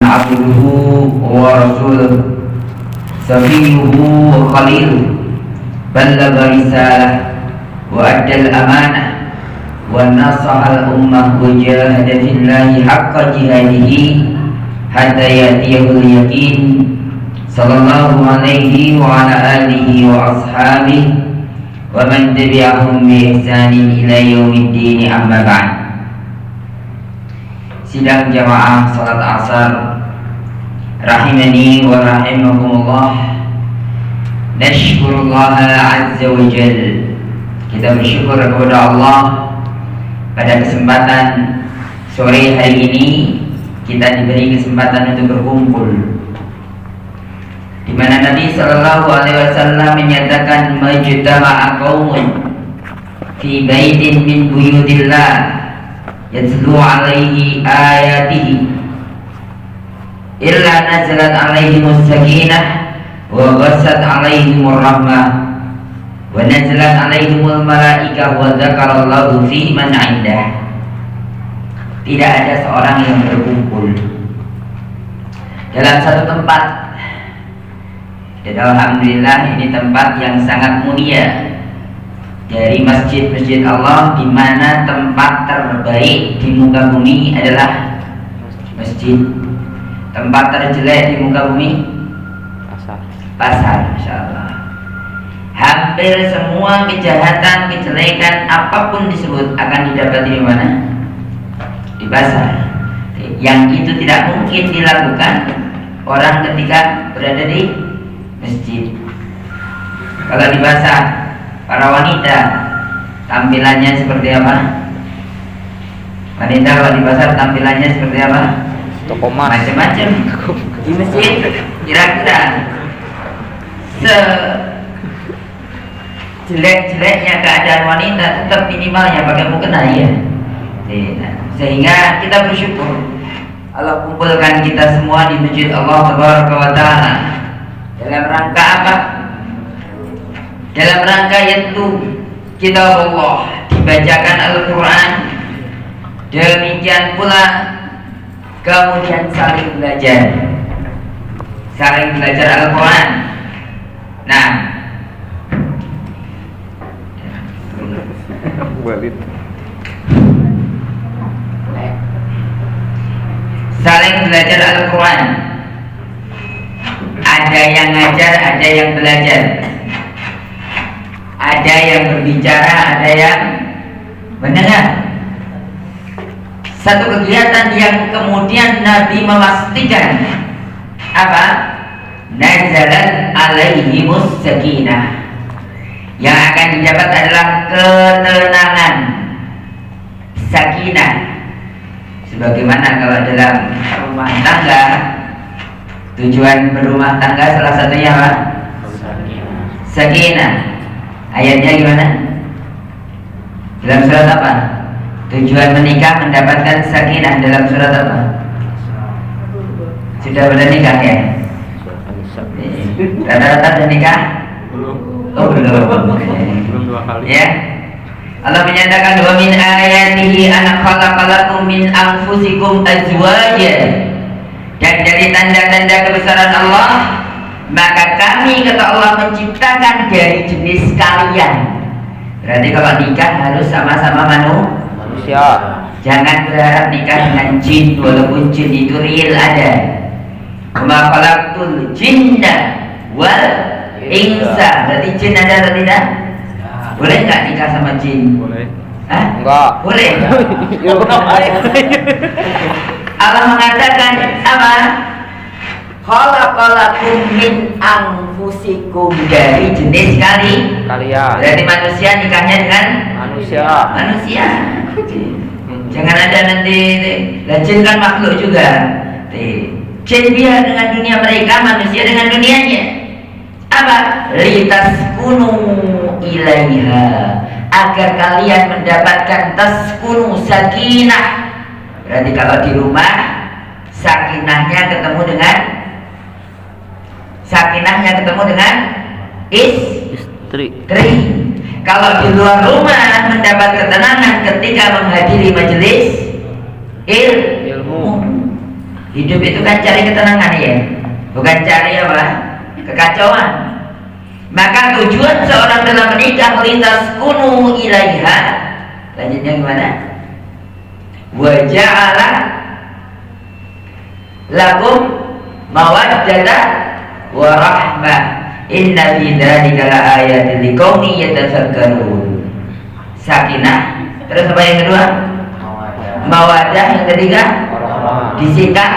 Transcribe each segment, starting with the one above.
عبده ورسوله صفيه وخليله بلغ رسالة وأدى الأمانة ونصح الأمة وجاهد في الله حق جهاده حتى يأتيه اليقين صلى الله عليه وعلى آله وأصحابه ومن تبعهم بإحسان إلى يوم الدين. أما بعد. Sidang jamaah salat asar rahimani wa rahimakumullah. Nashkurullah azza wa jal. Kita bersyukur kepada Allah pada kesempatan sore hari ini kita diberi kesempatan untuk berkumpul, di mana Nabi sallallahu alaihi wasallam menyatakan majtama'a qaumun fi baitin min buyutillah yatlu alaihi ayatihi illa nazalat alaihimus sakinah wa ghassat alaihimur rahmah wa nazalat alaihimul malaikah wa dzakarallahu fi man 'indah. Tidak ada seorang yang berkumpul dalam satu tempat, dan alhamdulillah ini tempat yang sangat mulia dari masjid-masjid Allah, di mana tempat terbaik di muka bumi adalah masjid. Tempat terjelek di muka bumi pasar. Insyaallah. Hampir semua kejahatan, kejelekan apapun disebut akan didapati di mana? Di pasar. Yang itu tidak mungkin dilakukan orang ketika berada di masjid. Kalau di pasar, para wanita tampilannya seperti apa? Wanita kalau di pasar tampilannya seperti apa? Toko mas. Macam-macam. Di masjid kira-kira jelek-jeleknya keadaan wanita tetap minimalnya pakai mukena ya. Sehingga kita bersyukur Allah kumpulkan kita semua di masjid Allah Tabaraka wa Ta'ala dalam rangka apa? Dalam rangka yaitu kitab Allah, dibacakan Al-Quran, demikian pula kemudian saling belajar Al-Quran. Nah, saling belajar Al-Quran. Ada yang ngajar, ada yang belajar. Ada yang berbicara, ada yang mendengar. Satu kegiatan yang kemudian Nabi memastikan apa? Nazalat alaihimus sakinah. Yang akan didapat adalah ketenangan, sakinah. Sebagaimana kalau dalam rumah tangga, tujuan berumah tangga salah satunya apa? Sakinah. Ayatnya gimana? Dalam surat apa? Tujuan menikah mendapatkan sakinah dalam surat apa? Sudah pada nikah ya? Rata-rata sudah nikah? Oh belum. Belum 2 kali. Ya. Allah menyatakan wa min ayatihi an khalaqalakum min anfusikum azwaja. Dan dari tanda-tanda kebesaran Allah, maka kami, kata Allah, menciptakan dari jenis kalian. Berarti kalau nikah harus sama-sama manusia. Jangan berharap nikah dengan jin, walaupun jin itu real ada. Wa khalaqtul jinna wal insa. Berarti jin ada atau tidak? Boleh nggak nikah sama jin? Boleh. Hah? Enggak. Boleh. Allah mengatakan apa? Khalaqalakum min anfusikum, dari jenis kalian. Berarti manusia nikahnya dengan manusia. Jangan ada nanti jin kan makhluk juga. Jin biar dengan dunia mereka, manusia dengan dunianya. Apa? Litaskunu ilaiha, agar kalian mendapatkan taskunu sakinah. Berarti kalau di rumah sakinahnya ketemu dengan istri. Kalau di luar rumah mendapat ketenangan ketika menghadiri majelis ilmu. Hidup itu kan cari ketenangan ya, bukan cari apa? Kekacauan. Maka tujuan seorang dalam menikah lintas kunu ilaiha. Lanjutnya gimana? Wa ja'ala lakum mawaddata wa rahmah. Inna fi dzalika laayatin liqaumin yatafakkarun. Sakinah. Terus apa yang kedua? Mawaddah. Yang ketiga? Disingkat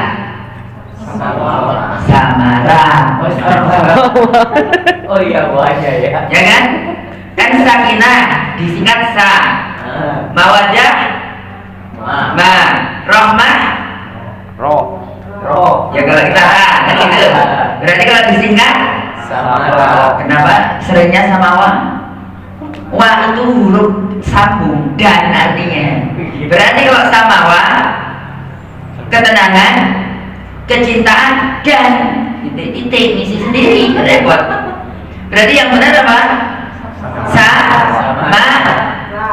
samara. Oh iya, wajah ya. Ya kan? Kan sakinah disingkat sa. Mawaddah ma. Rahmah Roh. ya kalau kita kan gitu. Berarti kalau disingkat Samara. kenapa seringnya sama wa? Wa itu huruf sambung dan artinya. Berarti kalau sama wa ketenangan, kecintaan dan titik misi sendiri repot. Berarti yang benar apa? Sama.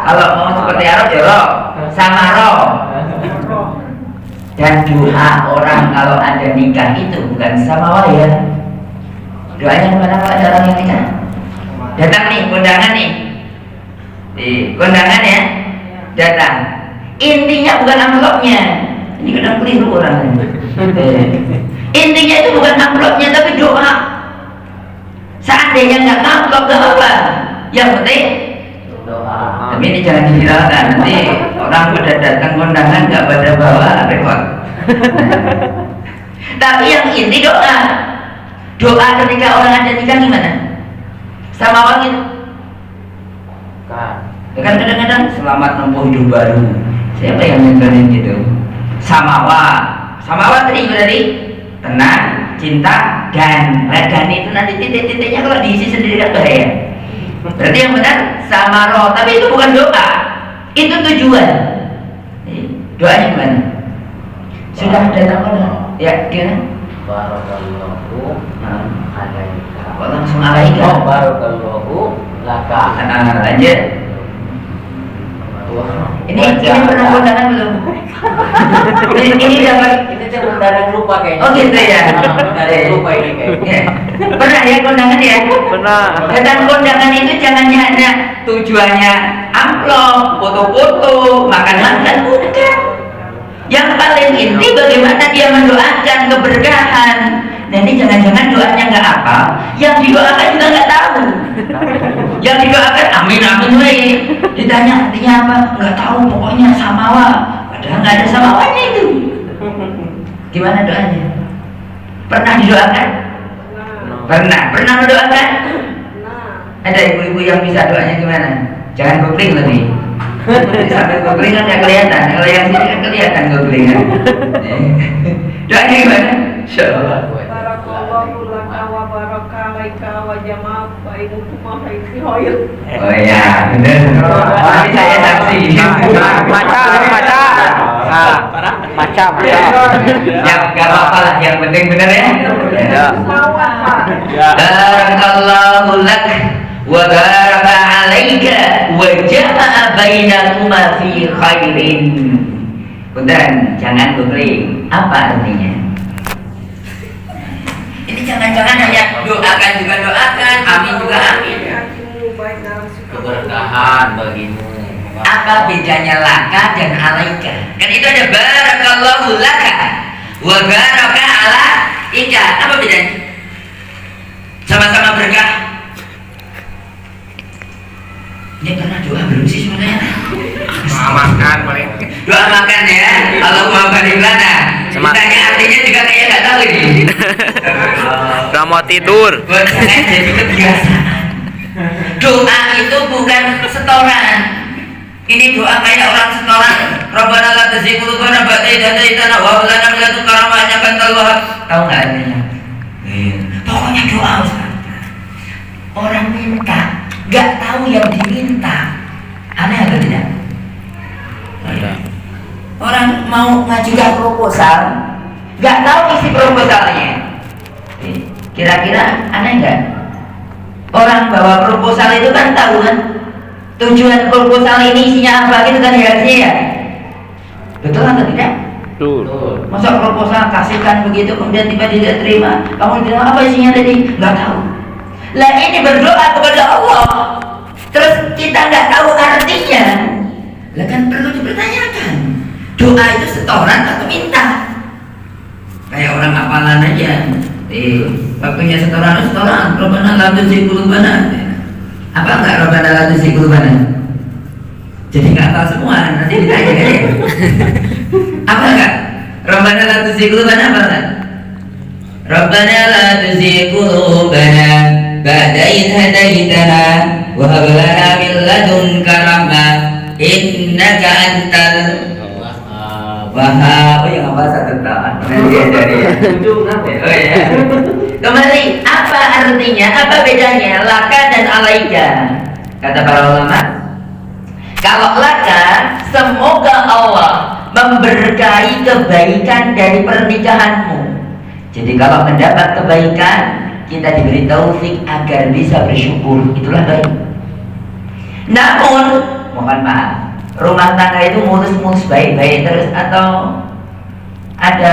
Kalau mau seperti Arab ya roh, sama roh. Dan doa orang kalau ada nikah itu bukan sama wa ya. Doanya kemana kalau ada orang yang nikah? Datang nih, kondangan nih. Di kondangan ya, datang. Intinya bukan amplopnya. Ini kadang keliru orang. Intinya itu bukan amplopnya tapi doa. Seandainya nggak amplop nggak apa. Yang penting doa. Tapi ini jangan diviralkan. Nanti orang pada datang kondangan nggak pada bawa repot. Tapi yang inti doa. Doa ketika orang ada nikah gimana? Sama orang itu. Kan kadang-kadang selamat menempuh hidup baru. Siapa yang nyetelin gitu? Samawa tadi berarti tenang, cinta, dan itu nanti titik-titiknya kalau diisi sendiri kan bahaya. Berarti yang benar samaro, tapi itu bukan doa, itu tujuan. Doanya gimana? Sudah datang orang? Ya, gimana? Barakallahu alaika. Kok langsung alaika? Oh, barakallahu laka. Lanjut. Ini pernah kondangan belum? ini dapat. Ini tuh kondangan lupa kayaknya. Oh gitu ya. Kondangan lupa ini kayaknya. Pernah ya kondangan ya? Pernah. Datang kondangan itu jangan hanya tujuannya amplop, foto-foto, makan-makan, bukan. Yang paling inti bagaimana dia mendoakan keberkahan. Nanti jangan-jangan doanya nggak apa, yang didoakan juga nggak tahu. Yang didoakan amin amin weh. Ditanya artinya apa? Nggak tahu, pokoknya samawa. Padahal nggak ada samawanya itu. Gimana doanya? Pernah didoakan? Pernah mendoakan? Ada ibu-ibu yang bisa doanya gimana? Jangan googling lebih. Sampai googling kan nggak kelihatan. Kalau yang sini kan kelihatan googling kan. Doanya gimana? Insyaallah. Barakallahu laka wa baraka alaika wa jama'a bainukuma fi khair. Oh iya, benar. Tapi saya saksi. Maca. Ya, nggak apa-apa lah. Yang penting benar ya. Barakallahu lak wa baraka alaika wa jama'a bainakuma fi khairin. Punten, jangan googling. Apa artinya? Ini jangan-jangan hanya doakan juga doakan, amin juga amin. Keberkahan bagimu. Apa bedanya laka dan alaika? Kan itu ada barakallahu laka wa baraka alaika. Apa bedanya? Sama-sama berkah. Ini pernah doa belum sih sebenarnya? Makan paling. Doa makan ya. Allahumma barik lana. Ditanya artinya juga kayak nggak tahu ini. Udah mau tidur. Buat saya jadi kebiasaan. Doa itu bukan setoran. Ini doa kayak orang setoran. Rabbana la tuzigh qulubana ba'da idh hadaytana wa hab lana min ladunka rahmah innaka antal wahhab. Tahu nggak artinya? Pokoknya doa Ustaz. Orang minta, nggak tahu yang diminta. Aneh atau tidak? Ada. Orang mau ngajukan proposal, nggak tahu isi proposalnya. Kira-kira aneh nggak? Orang bawa proposal itu kan tahu kan tujuan proposal ini isinya apa gitu kan ya, ya. Betul atau tidak? Betul. Masa proposal kasihkan begitu kemudian tiba tidak terima, kamu bilang apa isinya tadi? Nggak tahu. Lah ini berdoa kepada Allah, terus kita nggak tahu artinya. Lah kan perlu dipertanyakan. Doa itu setoran atau minta? Kayak orang hafalan aja. Waktunya setoran. Rabbana la tuzigh qulubana. Apa enggak Rabbana la tuzigh qulubana? Jadi nggak tahu semua. Nanti ditanya kan ya. Apa enggak? Rabbana la tuzigh qulubana apa enggak? Rabbana la tuzigh qulubana ba'da idh hadaitana wa hab lana min ladunka rahmah innaka antal Wahab. Oh yang apa satu tahun dari Ujung apa? oh ya. Kembali, apa artinya? Apa bedanya laka dan alaika? Kata para ulama, kalau laka, semoga Allah memberkahi kebaikan dari pernikahanmu. Jadi kalau mendapat kebaikan, kita diberi taufik agar bisa bersyukur. Itulah baik. Namun, mohon maaf, rumah tangga itu mulus-mulus baik-baik terus atau ada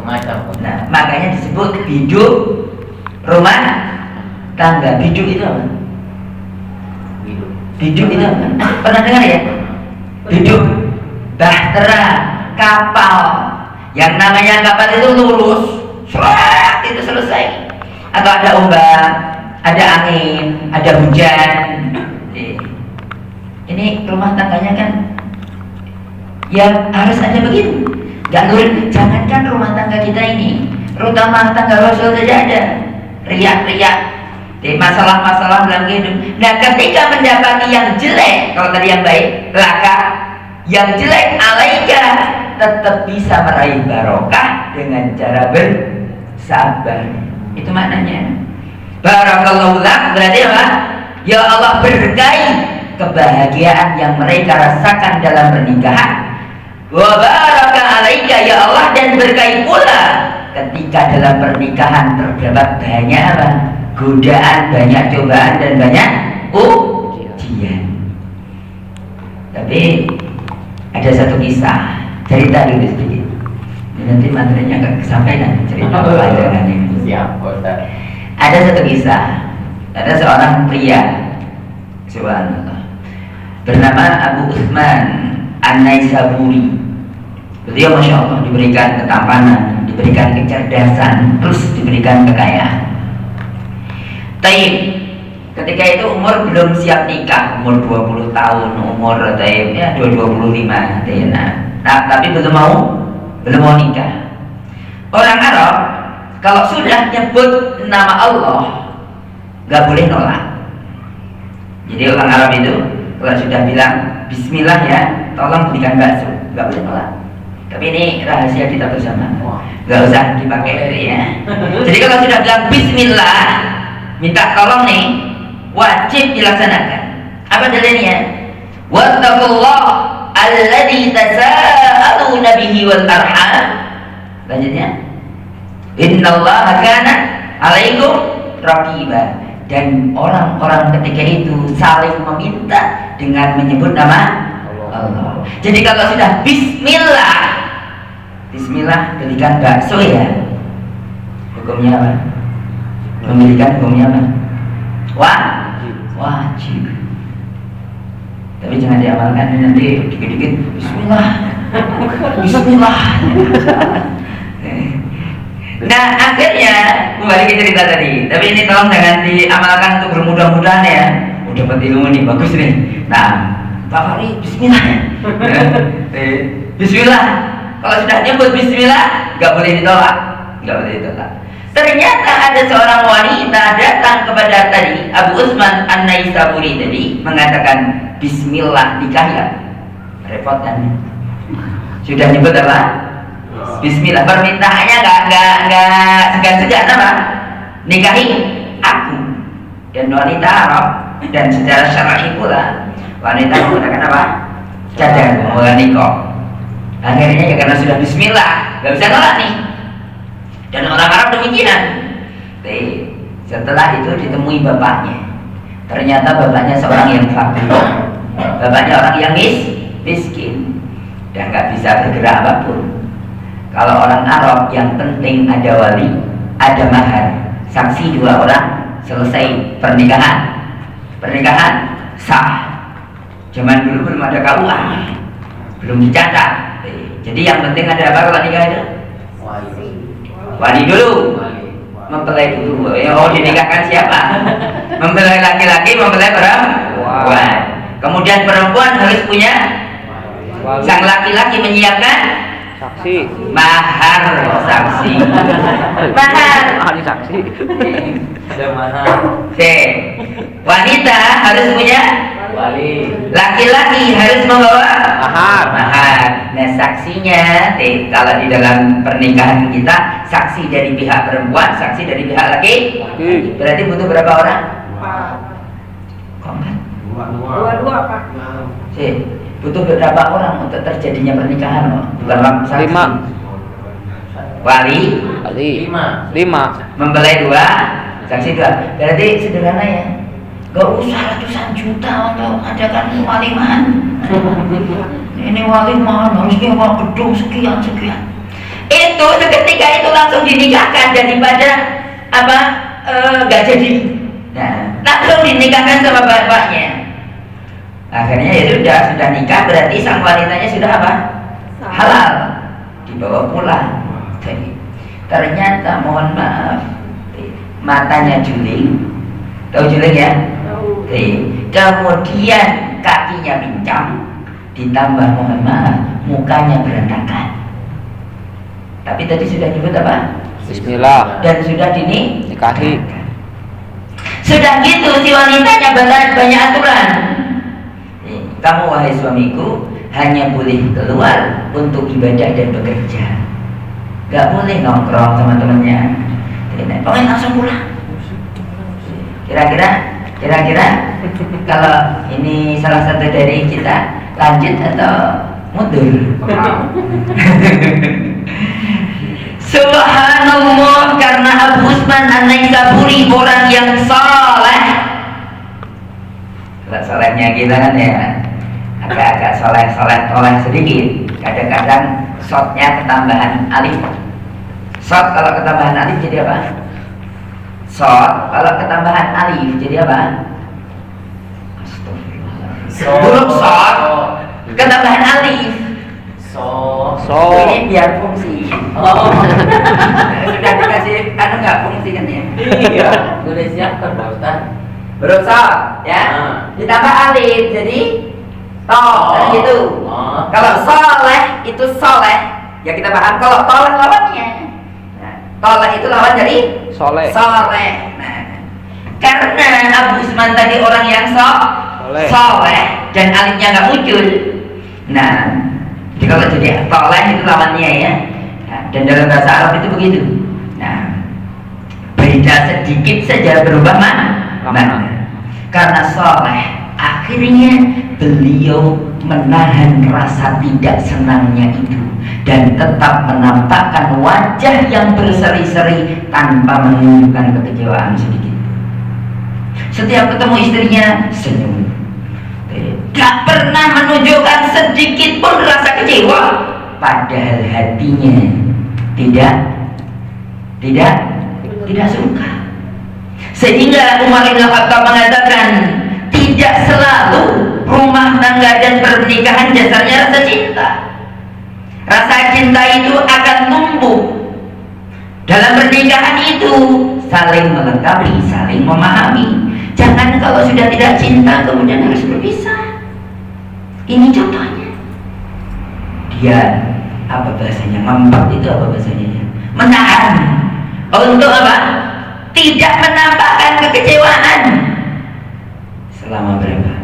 Macam-macam. nah, makanya disebut bijuk rumah tangga. Bijuk itu apa? Hidup. Bijuk itu apa? Pernah dengar ya? Bijuk bahtera kapal. Yang namanya kapal itu lurus, seret itu selesai. Atau ada ombak, ada angin, ada hujan. Ini rumah tangganya kan ya harus ada begitu. Gak lurus. Jangankan rumah tangga kita ini, rumah tangga Rasul saja ada riak-riak di masalah-masalah dalam hidup. Nah ketika mendapati yang jelek, kalau tadi yang baik laka, yang jelek alaika, tetap bisa meraih barokah dengan cara bersabar. Itu maknanya. Barakallahu lak berarti apa? Ya Allah berkahi kebahagiaan yang mereka rasakan dalam pernikahan. Wa baraka alaika ya Allah, dan berkahi pula ketika dalam pernikahan terdapat banyak apa? Godaan, banyak cobaan dan banyak ujian. Tapi ada satu kisah, cerita dulu sedikit. Nanti materinya nggak kesampaian cerita pelajaran ini. Siap, Ustaz. Ada satu kisah, ada seorang pria, subhanallah, bernama Abu Utsman An-Naisaburi. Beliau masya Allah diberikan ketampanan, diberikan kecerdasan, terus diberikan kekayaan. Taib, ketika itu umur belum siap nikah, umur 20 tahun, umur Taib ya 25, nah, tapi belum mau nikah. Orang Arab kalau sudah nyebut nama Allah nggak boleh nolak. Jadi orang Arab itu kalau sudah bilang Bismillah ya, tolong berikan bakso, nggak boleh nolak. Tapi ini rahasia kita bersama, nggak usah dipakai ya. Jadi kalau sudah bilang Bismillah, minta tolong nih, wajib dilaksanakan. Apa dalilnya? Wattaqullah alladzi tasaaluna bihi wal arham. Lanjutnya, innallaha kana alaikum raqiba. Dan orang-orang ketika itu saling meminta dengan menyebut nama Allah. Jadi kalau sudah Bismillah, Bismillah berikan bakso ya, hukumnya apa? Memberikan hukumnya apa? Wajib. Tapi jangan diamalkan nanti dikit-dikit Bismillah, Bismillah. Nah akhirnya kembali ke cerita tadi. Tapi ini tolong jangan diamalkan untuk bermudah-mudahan ya. Udah dapat ilmu nih, bagus nih. Nah Pak Fahri, Bismillah ya. Bismillah. Kalau sudah nyebut Bismillah, nggak boleh ditolak, nggak boleh ditolak. Ternyata ada seorang wanita datang kepada tadi Abu Utsman An-Naisaburi tadi mengatakan Bismillah nikah ya. Repot kan? Sudah nyebut apa? Bismillah. Permintaannya nggak segan-segan apa? Nikahi aku. Dan wanita Arab dan secara syar'i pula wanita menggunakan apa? Cadar, menggunakan nikah. Akhirnya ya karena sudah Bismillah, nggak bisa nolak nih. Dan orang Arab demikian. Setelah itu ditemui bapaknya. Ternyata bapaknya seorang yang fakir. Bapaknya orang yang miskin dan nggak bisa bergerak apapun. Kalau orang Arab yang penting ada wali, ada mahar, saksi 2 orang, selesai pernikahan. Pernikahan sah. Zaman dulu belum ada KUA, belum dicatat. Jadi yang penting ada apa kalau nikah itu? Wali dulu, mempelai dulu. Oh, dinikahkan siapa? Mempelai laki-laki, mempelai perempuan. Kemudian perempuan harus punya sang laki-laki menyiapkan Saksi. mahar saksi. Mahar. Ahli saksi. Ada mana? Wanita harus punya, Wali. laki-laki harus membawa Mahar. mahar. Nah saksinya, kalau di dalam pernikahan kita, saksi dari pihak perempuan, saksi dari pihak laki. Berarti butuh berapa orang? Kok enggak? Dua Pak. Butuh berapa orang untuk terjadinya pernikahan? Bukan saksi. 5. Wali, Wali. 5. 5. mempelai 2, saksi 2. Berarti sederhana ya. Gak usah ratusan juta untuk adakan waliman. Ini waliman harus nyewa gedung sekian. Itu seketika itu langsung dinikahkan daripada apa gak jadi. Nah, langsung dinikahkan sama bapaknya. Akhirnya ya sudah nikah, berarti sang wanitanya sudah apa? Halal, dibawa pulang. Ternyata mohon maaf, matanya juling, tahu juling ya? Kemudian kakinya pincang, ditambah mohon maaf mukanya berantakan. Tapi tadi sudah nyebut apa? Bismillah. Dan sudah dinikahi. Sudah gitu si wanitanya banyak aturan. Kamu wahai suamiku hanya boleh keluar untuk ibadah dan bekerja. Gak boleh nongkrong sama temennya. Pokoknya langsung pulang. Kira-kira kalau ini salah satu dari kita, lanjut atau mundur? Subhanallah, karena Abu Usman An-Naisaburi orang yang saleh. Salehnya kita kan ya agak-agak soleh sedikit. Kadang-kadang shotnya ketambahan alif. Shot kalau ketambahan alif jadi apa? Shot kalau ketambahan alif jadi apa? Huruf shot ketambahan alif. Ini biar fungsi. Sudah dikasih nggak fungsi kan ya? Iya. Sudah siapkan Pak Ustaz. Huruf shot ya. Ditambah alif jadi kan gitu. Kalau soleh itu soleh ya kita paham. Kalau toleh lawannya. Toleh itu lawan dari Soleh. soleh. Nah, karena Abu Usman tadi orang yang soleh dan alifnya nggak muncul. Nah, jadi kalau jadi toleh itu lawannya ya. Nah, dan dalam bahasa Arab itu begitu. Nah, beda sedikit saja berubah mana? Karena soleh, akhirnya beliau menahan rasa tidak senangnya itu dan tetap menampakkan wajah yang berseri-seri tanpa menunjukkan kekecewaan sedikit. Setiap ketemu istrinya senyum, gak pernah menunjukkan sedikit pun rasa kecewa, padahal hatinya tidak suka. Sehingga Umar bin Khattab mengatakan, tidak selalu rumah tangga dan pernikahan dasarnya rasa cinta. Rasa cinta itu akan tumbuh. Dalam pernikahan itu saling melengkapi, saling memahami. Jangan kalau sudah tidak cinta kemudian harus berpisah. Ini contohnya. Dia apa bahasanya? Ngambek itu apa bahasanya? Menahan. Untuk apa? Tidak menampakkan kekecewaan. Selama berapa?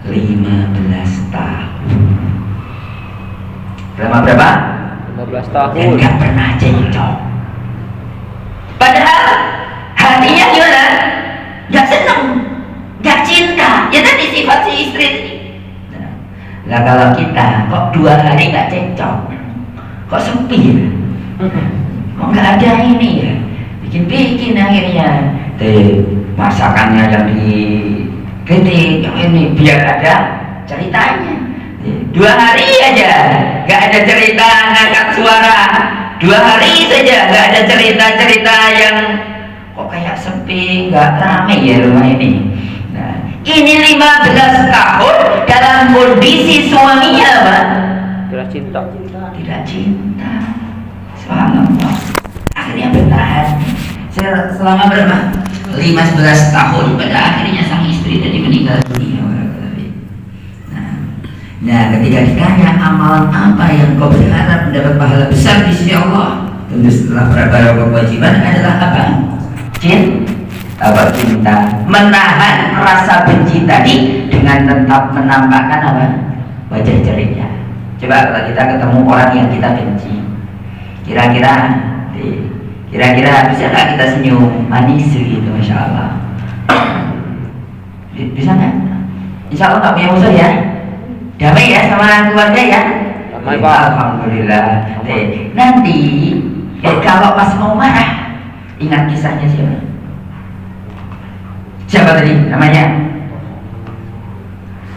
15 tahun. Selama berapa? 15 tahun. Dan gak pernah cengcok. Padahal hatinya gimana? Gak seneng, gak cinta. Ya tadi sifat si istri ini. Nah kalau kita kok 2 hari gak cengcok, kok sepi ya? Kok gak ada ini ya? Bikin akhirnya masakannya yang dikritik, yang ini biar ada ceritanya. 2 hari aja gak ada cerita, ngangkat suara, 2 hari saja nggak ada cerita-cerita yang kok kayak sepi, nggak ramai ya rumah ini. Nah, ini 15 tahun dalam kondisi suaminya apa? Tidak cinta. Tidak cinta. Subhanallah. Akhirnya bertahan selama berapa? 15 tahun. Pada akhirnya sang istri tadi meninggal dunia. Nah, ketika ditanya amalan apa yang kau berharap mendapat pahala besar di sisi Allah, tentu setelah beberapa kewajiban adalah apa? Cinta. Menahan rasa benci tadi dengan tetap menampakkan apa? Wajah ceria. Coba kalau kita ketemu orang yang kita benci, kira-kira bisa nggak kita senyum manis gitu, masya Allah? Bisa nggak? Insya Allah nggak punya musuh ya. Damai ya sama keluarga ya. Damai Pak. Alhamdulillah. Nanti kalau pas mau marah, ingat kisahnya siapa? Siapa tadi namanya?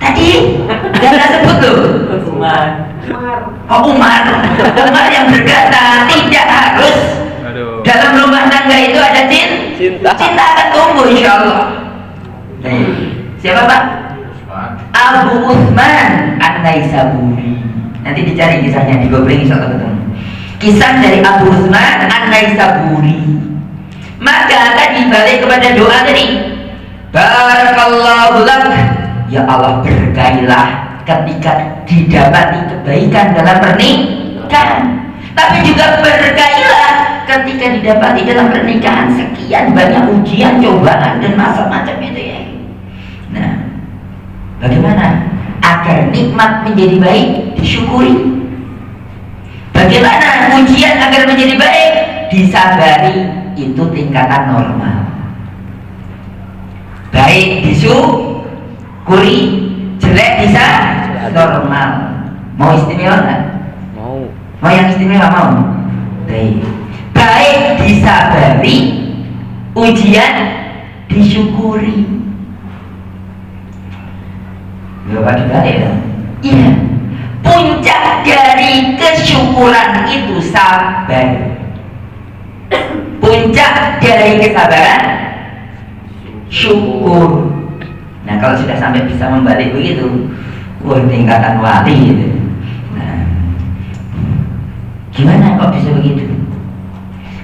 Tadi gak sebut tuh. Umar. Oh, Umar yang berkata tidak harus dalam rumah tangga itu ada cinta akan tumbuh insya Allah. Siapa Pak? Abu Utsman An-Naisaburi. Nanti dicari kisahnya, di googling insya Allah ketemu. Kisah dari Abu Utsman An-Naisaburi. Maka tadi balik kepada doa tadi. Barakallahu lak. Ya Allah, berkailah ketika didapati kebaikan dalam pernikahan. Tapi juga berkailah ketika didapati dalam pernikahan sekian banyak ujian, cobaan dan macam-macam itu ya. Nah, bagaimana agar nikmat menjadi baik disyukuri? Bagaimana ujian agar menjadi baik disabari? Itu tingkatan normal. Baik disyukuri, jelek bisa normal. Mau istimewa nggak? Mau yang istimewa mau? Baik disabari, ujian disyukuri. Bapak dibalik ya? Iya. Puncak dari kesyukuran itu sabar. Puncak dari kesabaran syukur. Nah, kalau sudah sampai bisa membalik begitu, tingkatan wali gitu. Nah, gimana kok bisa begitu?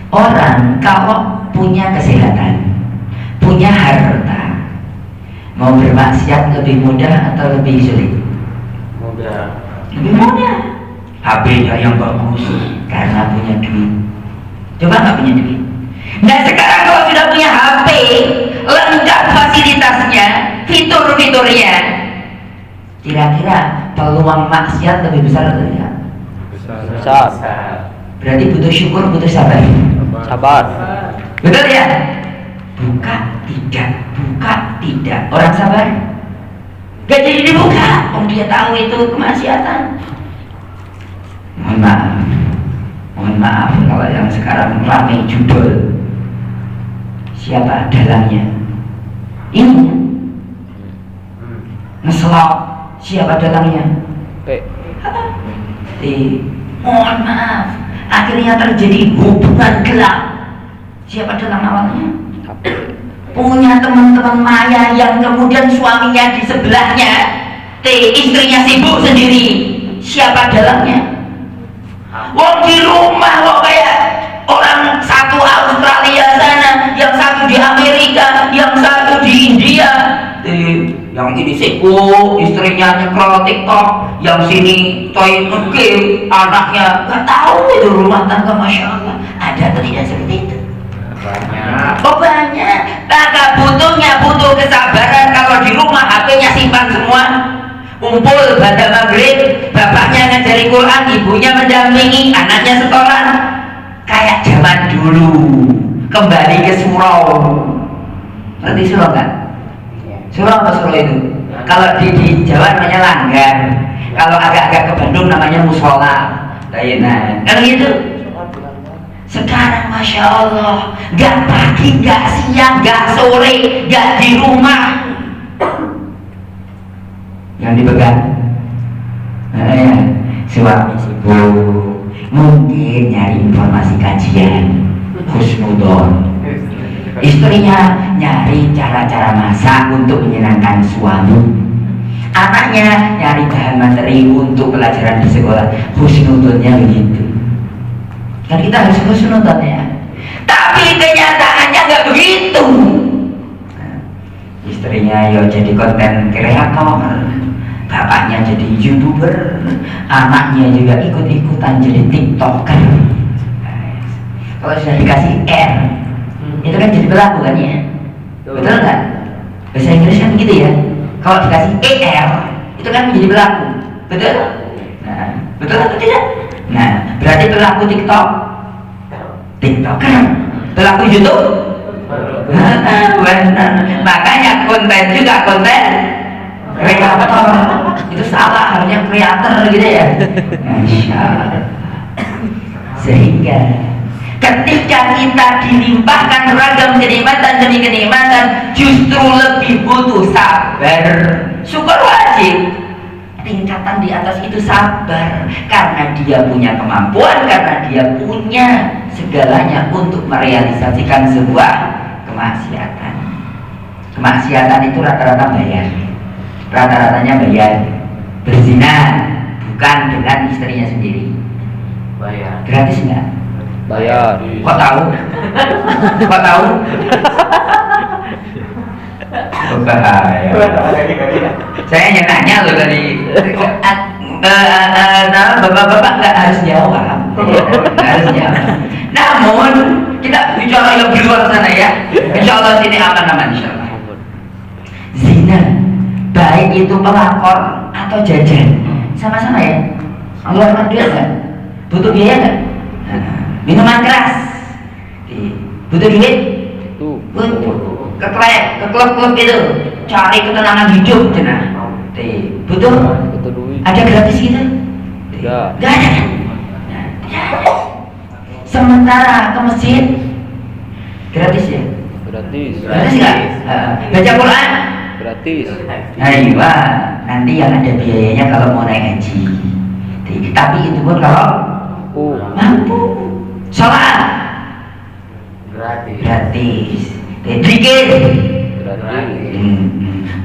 Orang kalau punya kesehatan, punya harta, mau bermaksiat lebih mudah atau lebih sulit? Mudah. Lebih mudah. HP-nya yang bagus karena punya duit. Coba nggak punya duit. Nah, sekarang kalau sudah punya HP, lengkap fasilitasnya, fitur-fiturnya, kira-kira peluang maksiat lebih besar atau tidak? Besar. Berarti butuh syukur, butuh sabar. Sabar. Betul ya? Buka tidak. Orang sabar gak jadi dibuka. Dia tahu itu kemaksiatan. Mohon maaf kalau yang sekarang ramai judul siapa dalangnya. Ini ngeselok siapa dalangnya. Mohon maaf, akhirnya terjadi hubungan gelap. Siapa dalang awalnya? Punya teman-teman maya yang kemudian suaminya di sebelahnya, istrinya sibuk sendiri. Siapa dalangnya? Wong di rumah kok kayak orang satu Australia sana, yang satu di Amerika, yang satu di India. Yang ini sibuk, istrinya nyekrol TikTok, yang sini toy ngegame, anaknya nggak tahu itu rumah tangga, masya Allah. Ada atau tidak seperti itu? Banyak. Oh banyak. Maka butuh kesabaran. Kalau di rumah HP-nya simpan semua, kumpul pada maghrib, bapaknya ngajari Quran, ibunya mendampingi, anaknya setoran, kayak zaman dulu, kembali ke surau. Ngerti surau kan? Surau apa surau itu? Kalau di Jawa namanya langgar, kalau agak-agak ke Bandung namanya musola. Nah, kan gitu. Sekarang masya Allah, gak pagi, gak siang, gak sore, gak di rumah. Yang dipegang suami sibuk, mungkin nyari informasi kajian husnudon. Istrinya nyari cara-cara masak untuk menyenangkan suami. Anaknya nyari bahan materi untuk pelajaran di sekolah. Husnudonnya begitu. Kan kita harus husnudon ya. Tapi kenyataannya nggak begitu. Istrinya ya jadi konten kreator, bapaknya jadi YouTuber, anaknya juga ikut-ikutan jadi TikToker. Kalau sudah dikasih R, itu kan jadi pelaku kan ya? Betul nggak? Bahasa Inggris kan begitu ya. Kalau dikasih ER, itu kan menjadi pelaku. Betul? Nah, betul atau tidak? Nah, berarti pelaku TikToker, pelaku YouTube. Benar. Makanya konten juga konten kreator. Itu salah, harusnya kreator gitu ya. Masya Allah. Sehingga ketika kita dilimpahkan ragam kenikmatan demi kenikmatan, justru lebih butuh sabar. Syukur wajib, tingkatan di atas itu sabar, karena dia punya kemampuan, karena dia punya segalanya untuk merealisasikan sebuah kemaksiatan. Kemaksiatan itu rata-rata bayar, rata-ratanya bayar. Berzina bukan dengan istrinya sendiri, Bayar. gratis enggak? Bayar. Kok tahu? Kok tahu? Oh, bahaya. Saya hanya nanya loh tadi. Bapak-bapak nggak harus jawab. Nggak harus jawab. Namun kita bicara yang di luar sana ya. Insya Allah sini aman-aman insya Allah. Zina, baik itu pelakor atau jajan, sama-sama ya. Mengeluarkan duit nggak? Butuh biaya nggak? Minuman keras, butuh duit, butuh ke klub itu, cari ketenangan hidup, cenah. Butuh duit. ada gratis gitu? Tidak. Gak ada kan? Sementara ke masjid gratis ya? Gratis. Gratis nggak? Baca Quran? Gratis. Nah, nanti yang ada biayanya kalau mau naik haji. Tapi itu pun kalau mampu. Sholat gratis. Zikir Gratis.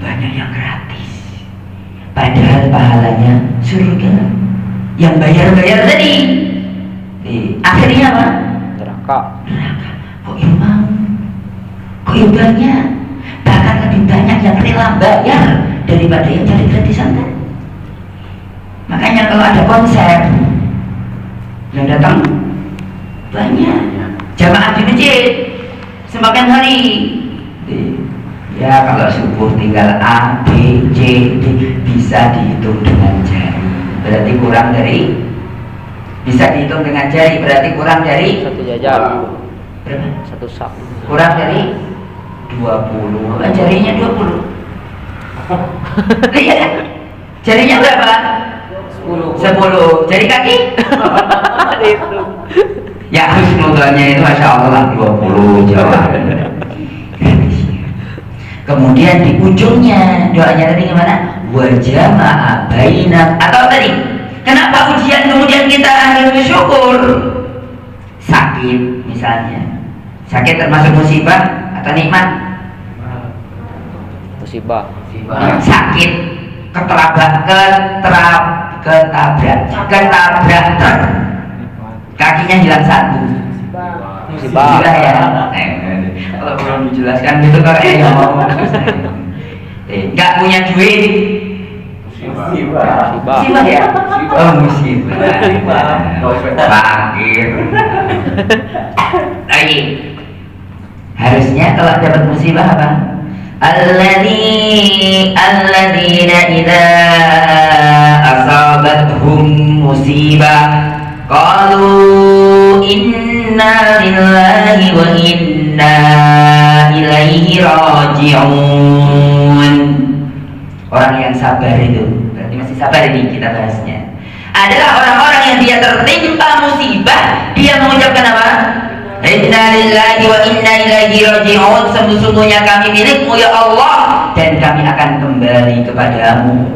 banyak yang gratis. Padahal pahalanya surga. Yang bayar-bayar tadi akhirnya apa? Neraka. Neraka. Kok imam? Kok banyak? Bahkan lebih banyak yang rela bayar daripada yang cari gratisan kan? Makanya kalau ada konser yang datang banyak, jamaah di masjid semakin hari. Ya kalau subuh tinggal A, B, C, D bisa dihitung dengan jari. Berarti kurang dari, bisa dihitung dengan jari, berarti kurang dari Satu jajar. berapa? Satu sak. Kurang dari 20. Jarinya 20. Iya kan? Jarinya berapa? 10. Jari kaki? Itu. Ya husnudonnya itu Masya Allah 20 jawab. Kemudian di ujungnya doanya tadi gimana? Wajama'a baina, atau tadi kenapa ujian kemudian kita harus bersyukur? Sakit misalnya, sakit termasuk musibah atau nikmat? Musibah. Sakit, ketabrak truk, kakinya hilang satu. Musibah. Ya. Kalau belum dijelaskan gitu kok ya mau. Nggak punya duit. Musibah ya? Oh musibah. Fakir. Lagi. Harusnya kalau dapat musibah apa? Alladzina idza asabathum musibah qalu inna lillahi wa inna ilaihi raji'un. Orang yang sabar itu berarti masih sabar ini kita bahasnya. Adalah orang-orang yang dia tertimpa musibah, dia mengucapkan apa? Inna lillahi wa inna ilaihi raji'un. Sesungguhnya kami milikmu ya Allah dan kami akan kembali kepadamu.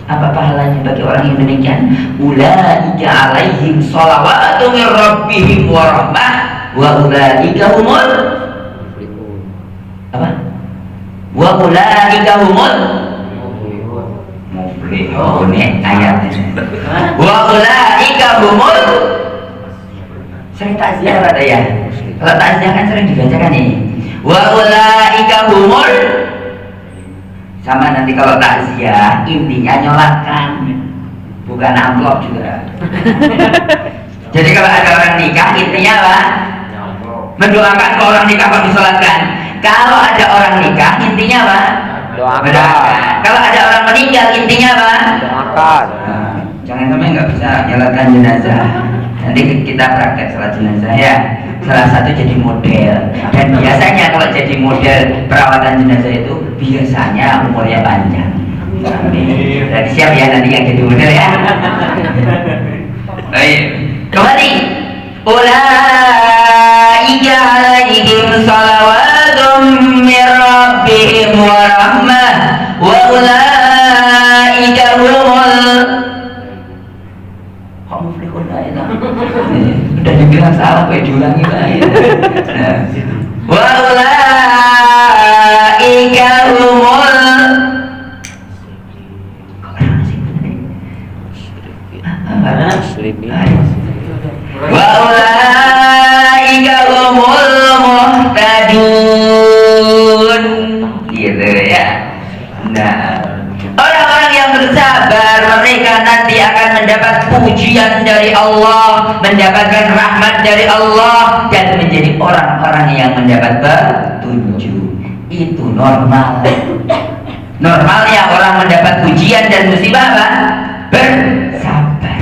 Apa pahalanya bagi orang yang demikian? Ulaika alaihim shalawatu min rabbihim wa rahmah wa ulaika humul apa? Wa ulaika humul muflihun. Ayatnya. Wa ulaika humul, sering takziah ada ya. Kalau takziah kan sering dibacakan ini. Wa ulaika humul, sama nanti kalau takziah intinya nyolatkan, bukan amplop juga. Jadi kalau ada orang nikah intinya apa? Mendoakan ke orang nikah kok disolatkan. Kalau ada orang nikah intinya apa? Mendoakan. Kalau ada orang meninggal intinya apa? Doakan. Nah, jangan sampai nggak bisa nyolatkan jenazah. Nanti kita praktek sholat jenazah ya. Salah satu jadi model, dan biasanya kalau jadi model perawatan jenazah itu biasanya umurnya panjang. Amin. Berarti siap ya nanti yang jadi model ya. Baik, kembali. Ulaika alaihim salawatum min rabbihim wa rahmah wa ulaika humul, kok muflihun lah itu? Udah dibilang salah, kayak diulangi lagi. Wa ulaika humul, Muslimin. wa ulaika humul muhtadun, gitu ya. Nah, orang-orang yang bersabar mereka nanti akan mendapat pujian dari Allah, mendapatkan rahmat dari Allah, dan menjadi orang-orang yang mendapat petunjuk. Itu normal. Normalnya orang mendapat pujian dan musibah apa? Bersabar.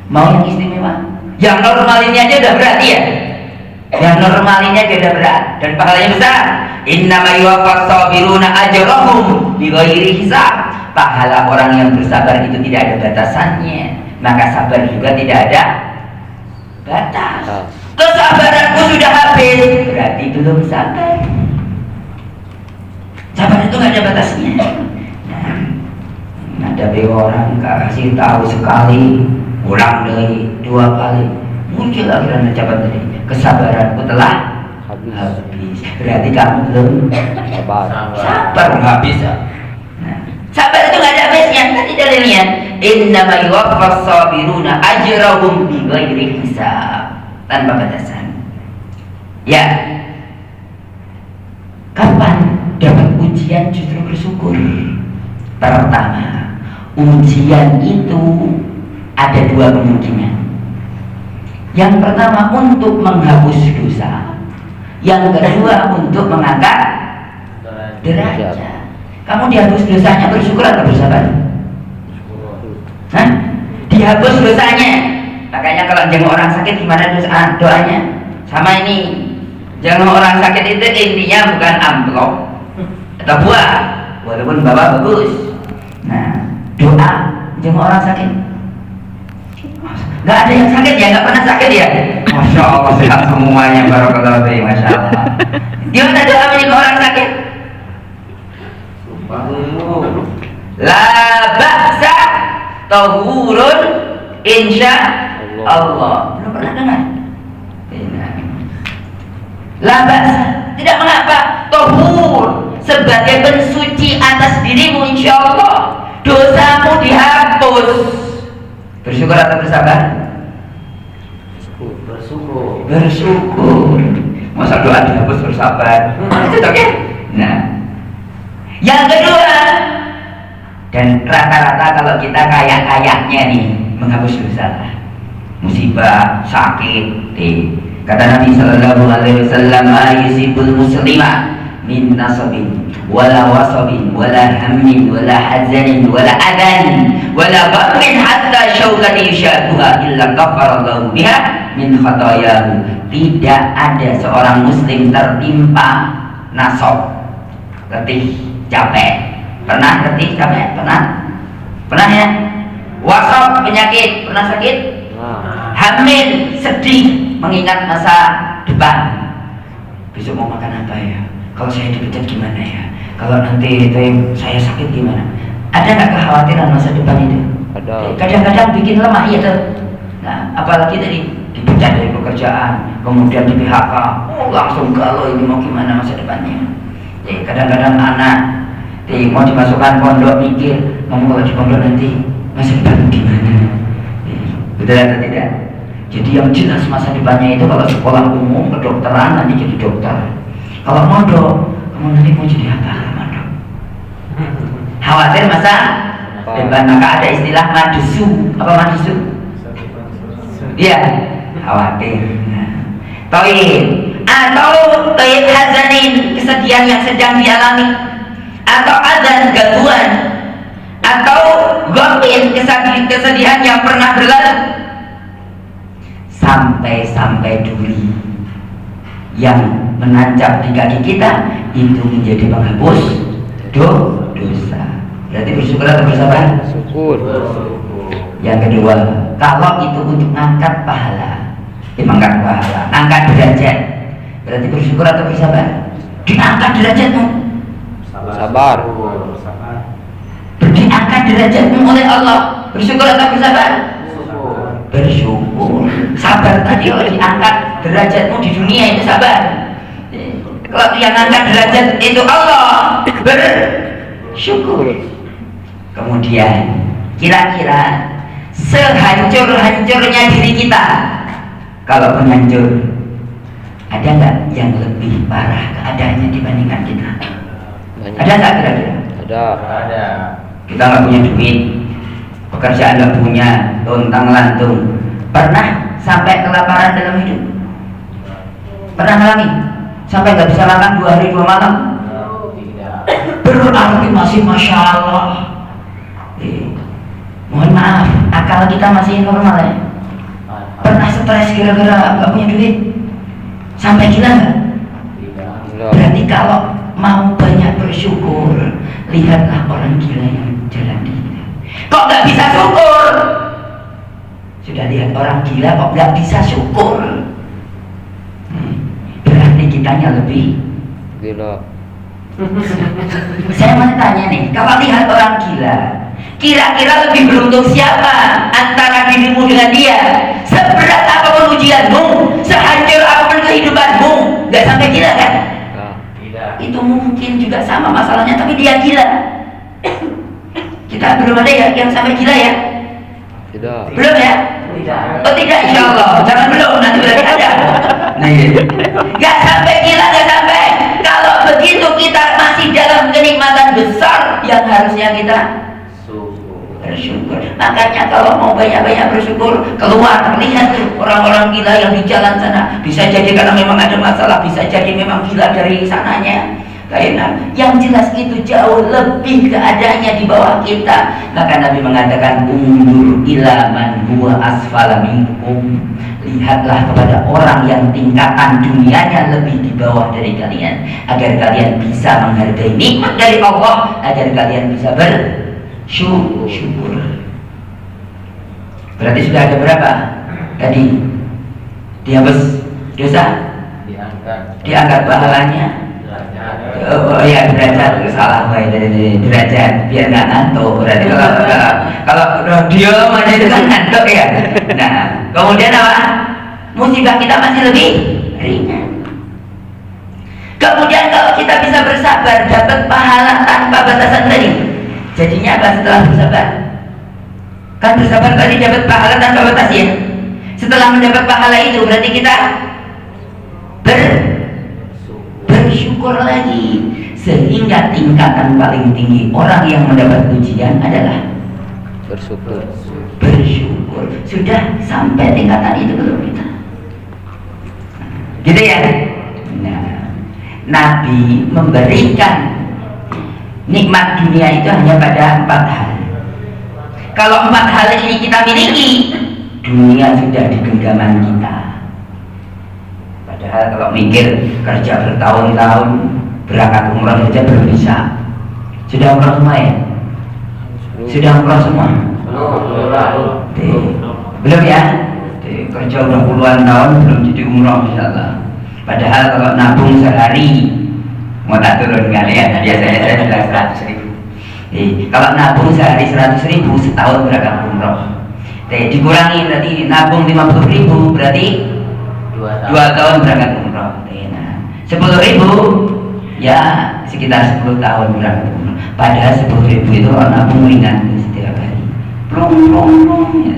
Mau yang istimewa? Yang normal ini aja udah berat ya. Yang normal ini aja udah berat dan pahalanya besar. Innama yuwaffas sabiruna ajrahum bighairi hisab. Pahala orang yang bersabar itu tidak ada batasannya, maka sabar juga tidak ada batas. Kesabaranku sudah habis, berarti belum sabar. Sabar itu nggak ada batasnya. Nah, ada orang kasih tahu sekali, ulang lagi 2 kali, muncul akhirnya cepat tadi. Kesabaranku telah habis. Berarti kamu belum sabar, nggak bisa. Nah, sabar itu nggak ada habisnya. Tadi dalilnya innama yuwaffas sabiruna ajrahum bighairi hisab, tanpa batasan. Ya, kapan dapat ujian justru bersyukur. Pertama, ujian itu ada 2 kemungkinan. Yang pertama untuk menghapus dosa, yang kedua untuk mengangkat derajat. Kamu dihapus dosanya bersyukur atau bersabar? Hah? Dihapus dosanya. Makanya kalau jenguk orang sakit gimana doanya? Sama ini, jenguk orang sakit itu intinya bukan amplop atau buah, walaupun bawa bagus. Nah, doa jenguk orang sakit. Nggak ada yang sakit ya, nggak pernah sakit ya. Masya Allah sehat semuanya, barakallahu fiik, masya Allah. Gimana doa menyembuhkan orang sakit? La ba'sa tahurun insya Allah. Belum pernah dengar? La ba'sa, tidak mengapa. Tahur, sebagai pensuci atas dirimu insya Allah. Dosamu dihapus. Bersyukur atau bersabar? Bersyukur. Masa doa dihapus bersabar? Oke. Nah, yang kedua, dan rata-rata kalau kita kayak-kayaknya nih menghapus dosa, musibah, sakit, kata Nabi Sallallahu Alaihi Wasallam, "Ayusibul muslima min nasabin, wala wasabin, wala hammin, wala hazanin, wala adan, wala ghammin hatta syaukati yushabuha illa kafarallahu biha min khatayahu." Tidak ada seorang muslim tertimpa nasab, letih, capek. Pernah letih, capek? Pernah? Pernah ya? Wasab, penyakit, pernah sakit? Hamil, sedih, mengingat masa depan. Besok mau makan apa ya? Kalau saya dipecat gimana ya? Kalau nanti saya sakit gimana? Ada nggak kekhawatiran masa depan itu? Ada. Kadang-kadang bikin lemah ya tuh. Nah, apalagi tadi dipecat dari pekerjaan, kemudian di PHK, langsung galau ini mau gimana masa depannya. Kadang-kadang anak mau dimasukkan pondok mikir, kamu kalau di pondok nanti masa depan gimana? Betul atau tidak? Jadi yang jelas masa depannya itu kalau sekolah umum kedokteran nanti jadi dokter. Kalau mondok, kamu nanti mau jadi apa? Mondok. Khawatir masa depan, maka ada istilah madusu. Apa madusu? Iya, khawatir. Toib atau toib hazanin, kesedihan yang sedang dialami, atau azan gangguan, atau ghamin, kesedihan yang pernah berlalu, sampai duri yang menancap di kaki kita itu menjadi penghapus dosa. Berarti bersyukur atau bersabar? Syukur. Yang kedua, kalau itu untuk ngangkat pahala, ngangkat derajat, berarti bersyukur atau bersabar? Diangkat derajatmu. Sabar. Diangkat derajatmu oleh Allah, bersyukur atau bersabar? Bersyukur. Sabar tadi kalau diangkat derajatmu di dunia itu sabar. Kalau yang angkat derajat itu Allah, bersyukur. Kemudian kira-kira sehancur-hancurnya diri kita, kalau menghancur, ada nggak yang lebih parah keadaannya dibandingkan kita? Ada nggak kira-kira? Ada. Kita nggak punya duit, pekerjaan nggak punya, lontang lantung. Pernah sampai kelaparan dalam hidup? Pernah ngalami? Sampai nggak bisa makan 2 hari 2 malam? Berarti masih masya Allah. Mohon maaf, akal kita masih normal ya. Pernah stres gara-gara nggak punya duit? Sampai gila nggak? Berarti kalau mau banyak bersyukur, lihatlah orang gila yang jalan di kita. Kok nggak bisa syukur? Sudah lihat orang gila kok nggak bisa syukur? Berarti kitanya lebih Gila. Saya mau tanya nih, kalau lihat orang gila, kira-kira lebih beruntung siapa antara dirimu dengan dia? Seberat apapun ujianmu, sehancur apapun kehidupanmu, nggak sampai gila kan? Itu mungkin juga sama masalahnya, tapi dia gila. Kita belum ada ya yang sampai gila ya? Tidak. Belum ya? Oh tidak, insya Allah. Jangan belum, nanti berarti ada. Nah, iya. Gak sampai gila, gak sampai. Kalau begitu kita masih dalam kenikmatan besar yang harusnya kita bersyukur. Makanya kalau mau banyak-banyak bersyukur, keluar lihat tuh orang-orang gila yang di jalan sana. Bisa jadi karena memang ada masalah, bisa jadi memang gila dari sananya. Karena yang jelas itu jauh lebih keadaannya di bawah kita. Maka Nabi mengatakan undur ila man huwa asfala minkum. Lihatlah kepada orang yang tingkatan dunianya lebih di bawah dari kalian, agar kalian bisa menghargai nikmat dari Allah, agar kalian bisa bersyukur. Berarti sudah ada berapa tadi? Dihapus dosa, diangkat pahalanya. Oh ya, derajat, salah dari derajat biar nggak ngantuk. Berarti kalau dia mana itu kan ngantuk ya. Nah, kemudian apa? Musibah kita masih lebih ringan. Kemudian kalau kita bisa bersabar, dapat pahala tanpa batasan tadi. Jadinya apa setelah bersabar? Kan bersabar tadi dapat pahala tanpa batas ya. Setelah mendapat pahala itu berarti kita bersyukur lagi, sehingga tingkatan paling tinggi orang yang mendapat ujian adalah Bersyukur. Sudah sampai tingkatan itu belum kita? Gitu ya. Nah, Nabi memberikan nikmat dunia itu hanya pada 4 hal. Kalau 4 hal ini kita miliki, dunia sudah di genggaman kita. Padahal kalau mikir kerja bertahun-tahun, berangkat umrah saja belum bisa. Sudah umrah semua ya? Sudah umrah semua? Belum ya? Kerja udah puluhan tahun belum jadi umrah insyaallah. Padahal kalau nabung sehari mau tak turun kali ya, biasanya saya sudah 100.000. Kalau nabung sehari 100.000, setahun berangkat umroh. Dikurangi berarti nabung 50.000, berarti 2 tahun berangkat umroh. Nah, 10.000 ya sekitar 10 tahun berangkat umroh. Padahal 10.000 itu kalau nabung ringan setiap hari. Plung. Ya.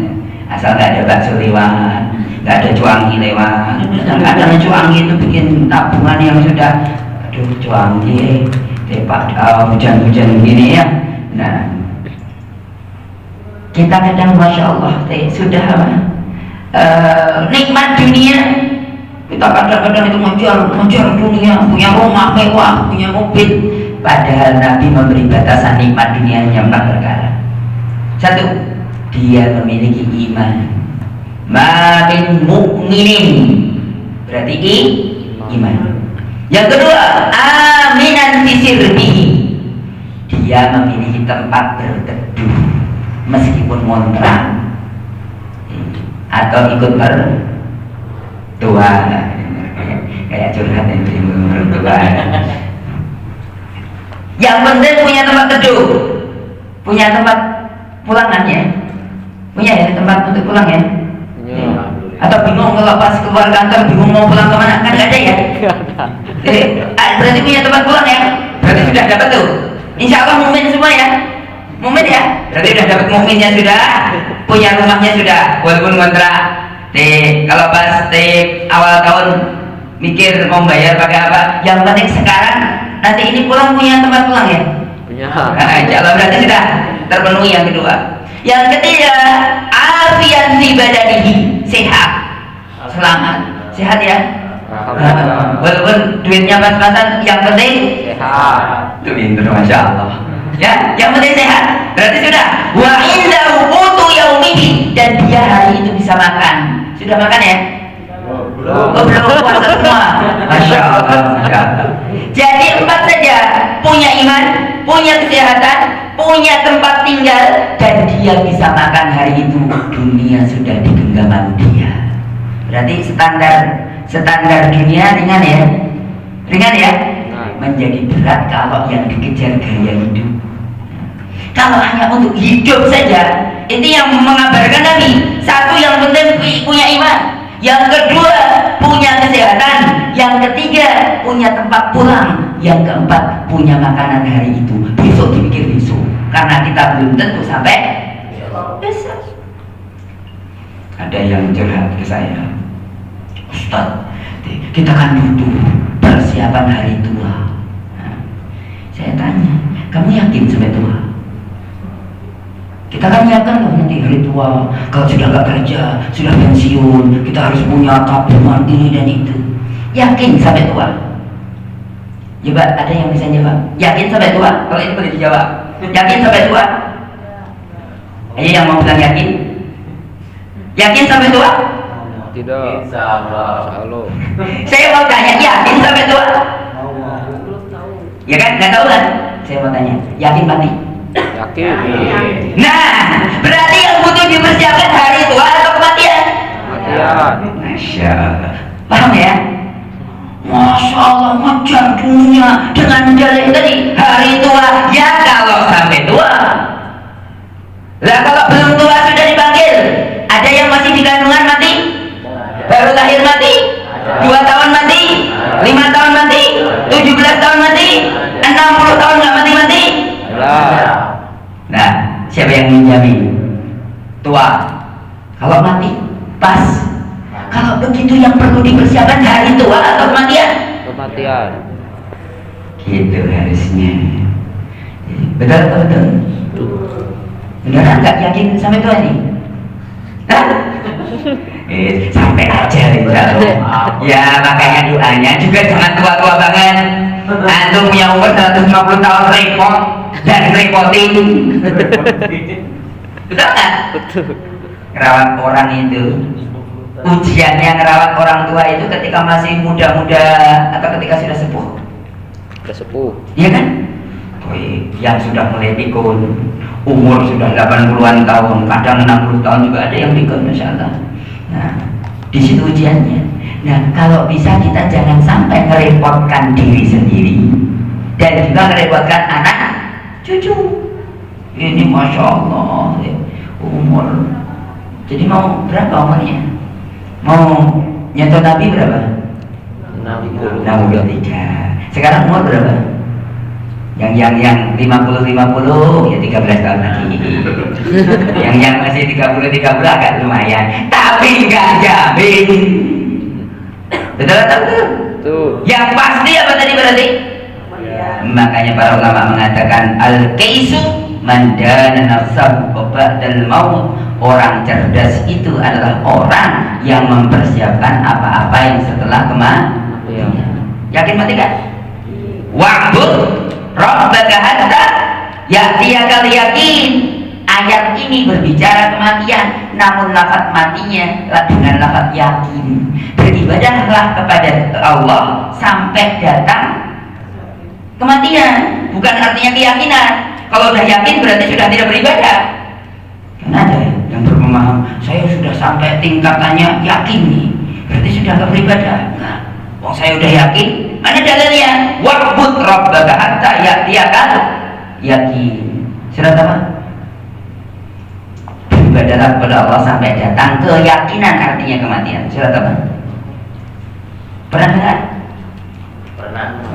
Asal nggak ada bakso lewat, nggak ada cuangi lewat. Kadang cuangi itu bikin tabungan yang sudah, aduh cuangi, tepak hujan-hujan gini ya. Nah, kita kadang masya Allah sudah apa? Nikmat dunia. Kita kadang-kadang itu mengejar dunia, punya rumah mewah, punya mobil. Padahal Nabi memberi batasan nikmat dunia hanya 4 perkara. 1, dia memiliki iman. Ma min mu'minin, berarti iman. Yang kedua, aminan fi sirbihi, dia memiliki tempat berteduh meskipun ngontrak atau ikut mertua, kayak curhat yang mertua. Yang penting punya tempat teduh, punya tempat pulangan ya. Punya ya tempat untuk pulang ya? Ya. Atau bingung kalau pas keluar kantor bingung mau pulang kemana? Kan nggak ada ya? Berarti punya tempat pulang ya? Berarti sudah dapat tuh. Insya Allah mukmin semua ya? Mukmin ya? Berarti sudah dapat mukminnya sudah, punya rumahnya sudah, walaupun kontrak. Kalau pas awal tahun mikir mau bayar pakai apa? Yang penting sekarang nanti ini pulang punya tempat pulang ya? Punya. Nah, insya Allah berarti sudah terpenuhi yang kedua. Yang ketiga, afian fi badanihi, sehat, selamat, sehat ya. Walaupun duitnya pas-pasan, yang penting Sehat. itu pinter, masya Allah. Ya, yang penting sehat. Berarti sudah. Wa indahu qutu yaumihi, dan dia hari itu bisa makan. Sudah makan ya? Belum puasa semua. Masya Allah. Jadi 4 saja, punya iman, punya kesehatan, punya tempat tinggal, dan dia bisa makan hari itu. Dunia sudah di genggaman dia. Berarti standar dunia ringan ya, ringan ya. Menjadi berat kalau yang dikejar gaya hidup. Kalau hanya untuk hidup saja, itu yang mengabarkan Nabi. 1, yang penting punya iman. Yang kedua, punya kesehatan. Yang ketiga, punya tempat pulang. Yang keempat, punya makanan hari itu. Besok dipikir besok, karena kita belum tentu sampai besok. Ada yang curhat ke saya, Ustaz, kita kan butuh persiapan hari tua. Nah, saya tanya, kamu yakin sampai tua? Kita kan yakin loh nanti hari tua, kalau sudah nggak kerja, sudah pensiun, kita harus punya tabungan ini dan itu. Yakin sampai tua? Coba ada yang bisa jawab. Yakin sampai tua? Kalau ini boleh dijawab. Yakin sampai tua? Ayo yang mau bilang yakin. Yakin sampai tua? Tidak. Insya Allah. Saya mau tanya, yakin sampai tua? Ya kan, nggak tahu kan? Saya mau tanya, yakin mati? Yakin. Nah, berarti yang butuh dipersiapkan hari tua atau kematian? Kematian. Masya Allah. Paham ya? Masya Allah, ngejar dunia dengan dalih tadi hari tua. Ya kalau sampai tua. Lah kalau belum tua sudah dipanggil, ada yang masih di kandungan mati? Baru lahir mati? 2 tahun mati? 5 tahun mati? 17 tahun mati? 60 tahun nggak mati-mati? Nah, siapa yang menjamin? Tua. Kalau mati, pas. Kalau begitu yang perlu dipersiapkan hari tua atau kematian? Kematian. Gitu harusnya. Betul atau betul? Beneran nggak yakin sampai tua nih? Hah? Sampai aja insya Allah. Ya makanya doanya juga jangan tua-tua banget. Antum punya umur 150 tahun repot dan repotin. Betul nggak? Betul. Ngerawat orang itu, ujiannya ngerawat orang tua itu ketika masih muda-muda atau ketika sudah sepuh? Udah sepuh. Iya kan? Yang sudah mulai pikun, umur sudah 80-an tahun, kadang 60 tahun juga ada yang pikun, Masya Allah. Nah, di situ ujiannya. Nah, kalau bisa kita jangan sampai merepotkan diri sendiri dan juga merepotkan anak cucu. Ini masya Allah umur. Jadi mau berapa umurnya? Mau nyentuh Nabi berapa? 63. Sekarang umur berapa? Yang 50 ya 13 tahun lagi. yang masih 30 agak lumayan, tapi nggak jamin. Betul atau betul? Tuh. Yang pasti apa tadi berarti? Makanya para ulama mengatakan al-kaisu man dana nafsahu ba'dal maut. Orang cerdas itu adalah orang yang mempersiapkan apa-apa yang setelah kematian. Yakin mati kan? Wa'bud rabbaka hatta ya'tiyakal yakin. Ayat ini berbicara kematian, namun lafaz matinya dengan lafaz yakin. Beribadahlah kepada Allah sampai datang kematian, bukan artinya keyakinan. Kalau sudah yakin berarti sudah tidak beribadah. Karena ada yang berpemahaman, saya sudah sampai tingkatannya yakin nih, berarti sudah tidak beribadah. Nah, wong saya sudah yakin, mana dalilnya? Wa'bud rabbaka hatta ya'tiyakal yakin. Surat apa? Beribadahlah kepada Allah sampai datang keyakinan, artinya kematian. Surat apa? Pernah dengar?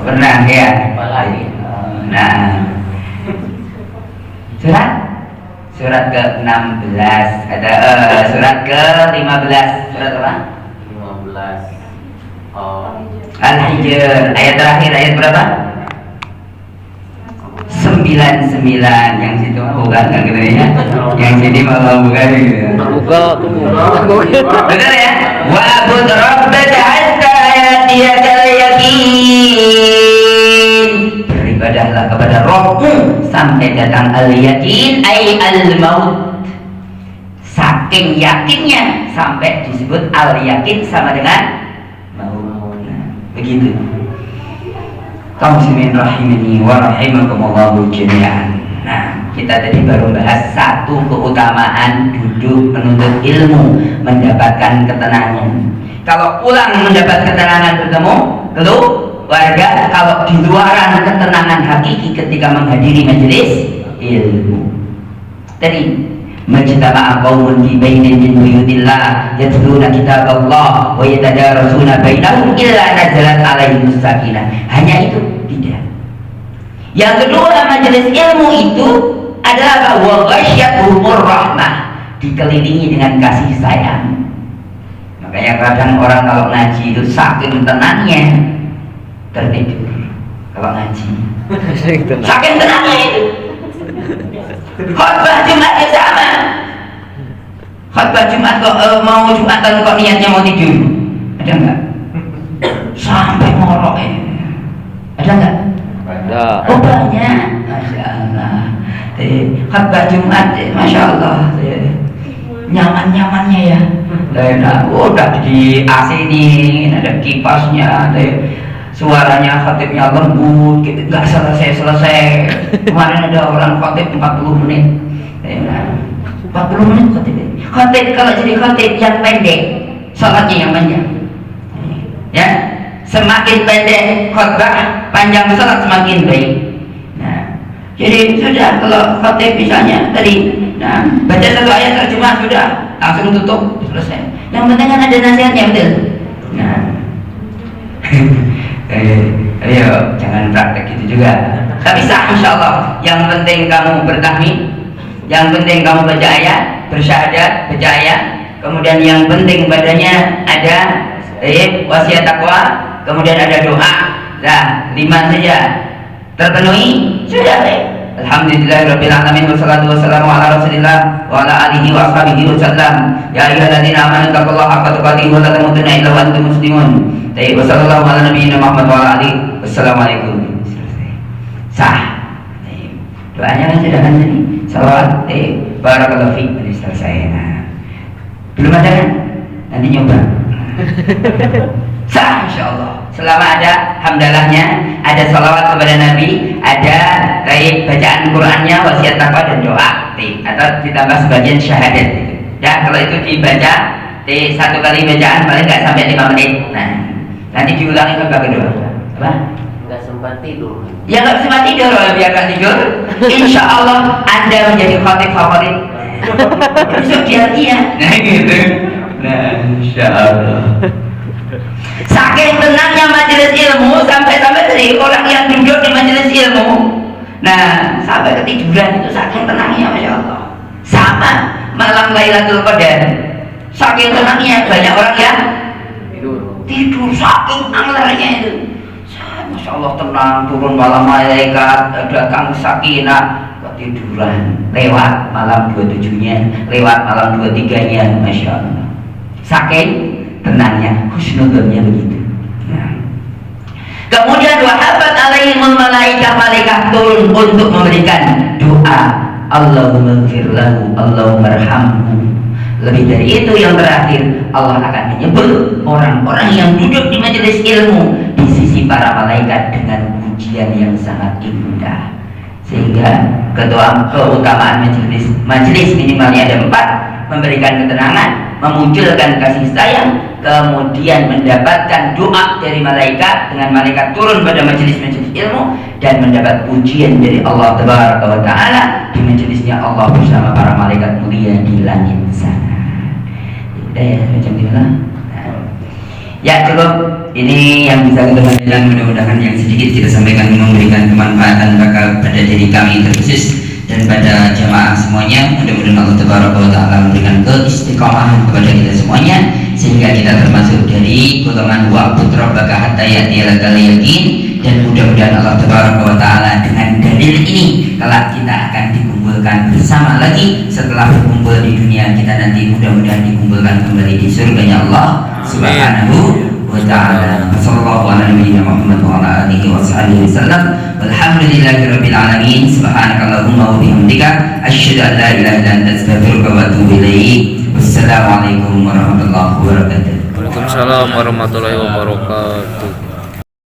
Pernah ya. Apalagi? Nah, surat ke-16 ada surat ke-15. Surat apa? 15. Al-Hijr, ayat terakhir, ayat berapa? 99. Yang situ bukan kan gitu ya. Yang sini malah bukan gitu. Buka tuh. Betul ya? Wa'bud rabbaka hatta ya'tiyakal yakin. Beribadahlah kepada Rabbmu sampai datang al-yakin, ay al-maut. Saking yakinnya sampai disebut al-yakin sama dengan maut. Nah, begitu. Kaum muslimin rahimani wa rahimakumullahu jami'an. Nah, kita tadi baru bahas satu keutamaan duduk menuntut ilmu, mendapatkan ketenangan. Kalau pulang mendapat ketenangan bertemu keluarga, kalau di luaran ketenangan hakiki ketika menghadiri majelis ilmu. Tadi majtama'a qaumun fi bainin min buyutillah yatluna kitaballah wa yatadarasuna bainahum illa nazalat alaihimus sakinah. Hanya itu tidak. Yang kedua, majelis ilmu itu adalah wa ghasyiyatuhumur rahmah, dikelilingi dengan kasih sayang. Makanya kadang orang kalau ngaji itu saking tenangnya tertidur kalau ngaji. Saking tenangnya itu. Khutbah Jumat ya sama. Khutbah Jumat kok mau Jumatan kok niatnya mau tidur? Ada enggak? Sampai ngorok ya. Ada enggak? Ada. Oh banyak. Masya Allah. Khutbah Jumat, Masya Allah. Nyaman-nyamannya ya. Nah, udah di AC ini, ada kipasnya, suaranya khatibnya lembut, gitu. Nggak selesai. Kemarin ada orang khatib 40 menit. Nah, 40 menit khatib kalau jadi khatib yang pendek, salatnya yang panjang. Ya, semakin pendek khutbah, panjang salat semakin baik. Nah, jadi sudah kalau khatib misalnya tadi, nah baca satu ayat terjemah sudah langsung tutup selesai. Yang penting kan ada nasihatnya, betul. Nah, ayo jangan praktek itu juga. Tapi sah insya Allah. Yang penting kamu bertahmid, yang penting kamu baca ayat, bersyahadat, baca ayat. Kemudian yang penting badannya ada wasiat takwa, kemudian ada doa. Nah, 5 saja terpenuhi sudah baik. Alhamdulillahirabbil alamin wassalatu wassalamu ala Rasulillah wa ala alihi wa ashabihi wasallam. Ya ayyuhalladzina amanu taqullaha haqqa tuqatih wa la tamutunna illa wa antum muslimun. Tayyib sallallahu ala nabiyina Muhammad wa ala alihi. Wassalamualaikum. Sah. Doanya kan sudah kan tadi. Salawat barakallahu fiik ini selesai. Nah, belum ada kan? Nanti nyoba. Sah insyaallah. Selama ada hamdalahnya, ada salawat kepada Nabi, ada bacaan Qur'annya, wasiat takwa dan doa, atau ditambah sebagian syahadat. Ya, kalau itu dibaca satu kali bacaan paling nggak sampai 5 menit. Nah, nanti diulangi ke kedua. Apa? Nggak sempat tidur. Ya nggak sempat tidur, biar nggak tidur. Insya Allah Anda menjadi khotib favorit. Besok dia iya. Nah gitu. Nah insya Allah. Saking tenangnya majelis ilmu sampai dari orang yang duduk di majelis ilmu, nah sampai ketiduran itu saking tenangnya, masya Allah. Sama malam Lailatul Qadar, saking tenangnya banyak orang yang tidur saking anglernya itu. Masya Allah tenang, turun malam malaikat, datang sakinah, ketiduran lewat malam 27-nya, lewat malam 23-nya, masya Allah. Saking tenangnya, husnudzonnya begitu. Nah. Kemudian wahabat alaihimul malaikah, malaikat turun untuk memberikan doa. Allahumma ighfir lahu, Allahumma arhamhu. Lebih dari itu yang terakhir, Allah akan menyebut orang-orang yang duduk di majelis ilmu di sisi para malaikat dengan pujian yang sangat indah. Sehingga keutamaan majelis minimalnya ada 4: memberikan ketenangan, memunculkan kasih sayang, kemudian mendapatkan doa dari malaikat dengan malaikat turun pada majelis-majelis ilmu, dan mendapat pujian dari Allah Tabaraka wa Ta'ala di majelisnya Allah bersama para malaikat mulia di langit sana. Udah ya, macam itulah. Ya cukup, ini yang bisa kita sampaikan. Mudah-mudahan yang sedikit kita sampaikan memberikan kemanfaatan pada diri kami terkhusus dan pada jamaah semuanya. Mudah-mudahan Allah Tabaraka wa Ta'ala memberikan keistiqomahan kepada kita semuanya, sehingga kita termasuk dari golongan wa'bud rabbaka hatta ya'tiyakal yaqin. Dan mudah-mudahan Allah Tabaraka wa Ta'ala dengan dalil ini kelak kita akan dikumpulkan bersama lagi setelah berkumpul di dunia kita nanti, mudah-mudahan dikumpulkan kembali di surganya Allah Subhanahu wa Ta'ala. Sallallahu alaihi wa ala alihi wa sahbihi wasallam. Walhamdulillahirabbil alamin. Subhanakallahumma wa bihamdika asyhadu an la ilaha illa anta astaghfiruka wa atubu ilaik. Wassalamualaikum warahmatullahi wabarakatuh. Waalaikumsalam warahmatullahi wabarakatuh.